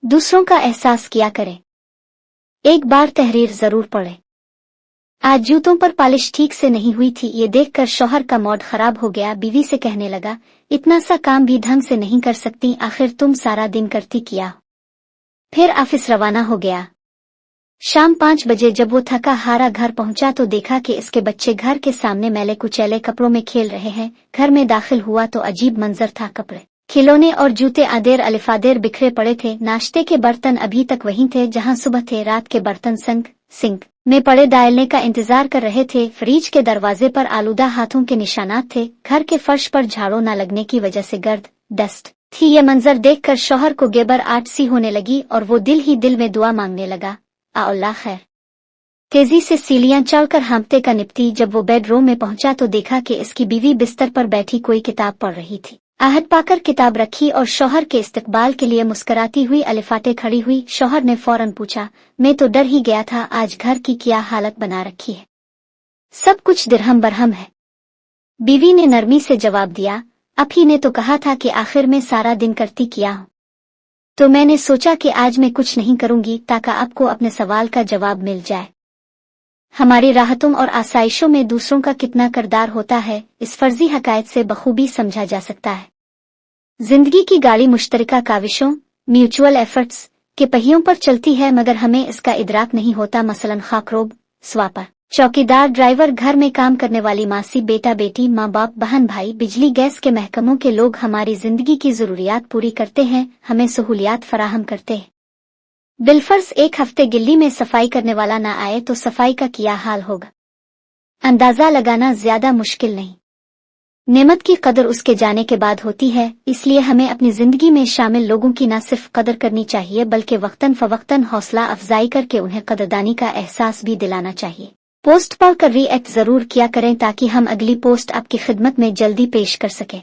दूसरों का एहसास किया करें। एक बार तहरीर जरूर पढ़े। आज जूतों पर पॉलिश ठीक से नहीं हुई थी। ये देखकर शौहर का मूड खराब हो गया। बीवी से कहने लगा, इतना सा काम भी ढंग से नहीं कर सकती, आखिर तुम सारा दिन करती क्या? फिर ऑफिस रवाना हो गया। शाम 5 बजे जब वो थका हारा घर पहुंचा तो देखा कि इसके बच्चे घर के सामने मैले कुचैले कपड़ों में खेल रहे हैं। घर में दाखिल हुआ तो अजीब मंजर था। कपड़े, खिलौने और जूते आदेर अलिफादेर बिखरे पड़े थे। नाश्ते के बर्तन अभी तक वहीं थे जहां सुबह थे। रात के बर्तन सिंक में पड़े डालने का इंतजार कर रहे थे। फ्रिज के दरवाजे पर आलूदा हाथों के निशानात थे। घर के फर्श पर झाड़ू न लगने की वजह से गर्द डस्ट थी। ये मंजर देखकर शौहर को गेबर आट सी होने लगी और वो दिल ही दिल में दुआ मांगने लगा, आ अल्लाह खैर। तेजी से सीढ़ियां चढ़कर हाँफते का निपटी। जब वो बेडरूम में पहुंचा तो देखा कि इसकी बीवी बिस्तर पर बैठी कोई किताब पढ़ रही थी। आहट पाकर किताब रखी और शौहर के इस्तकबाल के लिए मुस्कुराती हुई अलिफाटे खड़ी हुई। शौहर ने फौरन पूछा, मैं तो डर ही गया था, आज घर की क्या हालत बना रखी है, सब कुछ दिरहम बरहम है। बीवी ने नरमी से जवाब दिया, आप ही ने तो कहा था कि आखिर में सारा दिन करती क्या हूं, तो मैंने सोचा कि आज मैं कुछ नहीं करूंगी ताकि आपको अपने सवाल का जवाब मिल जाए। हमारी राहतों और आसाइशों में दूसरों का कितना किरदार होता है, इस फर्जी हकायत से बखूबी समझा जा सकता है। जिंदगी की गाड़ी मुश्तरका काविशों, म्यूचुअल एफर्ट्स के पहियों पर चलती है, मगर हमें इसका इदराक नहीं होता। मसलन खाकरोब, स्वापर, चौकीदार, ड्राइवर, घर में काम करने वाली मासी, बेटा बेटी, माँ बाप, बहन भाई, बिजली गैस के महकमों के लोग हमारी जिंदगी की जरूरियात पूरी करते हैं, हमें सहूलियात फराहम करते हैं। बिलफर्ज एक हफ्ते गिल्ली में सफाई करने वाला ना आए तो सफाई का क्या हाल होगा। अंदाजा लगाना ज्यादा मुश्किल नहीं। नेमत की कदर उसके जाने के बाद होती है, इसलिए हमें अपनी जिंदगी में शामिल लोगों की न सिर्फ कदर करनी चाहिए बल्कि वक्तन फवक्तन हौसला अफजाई करके उन्हें कदरदानी का एहसास भी दिलाना चाहिए। पोस्ट पढ़कर रिएक्ट जरूर किया करें ताकि हम अगली पोस्ट आपकी खिदमत में जल्दी पेश कर सकें।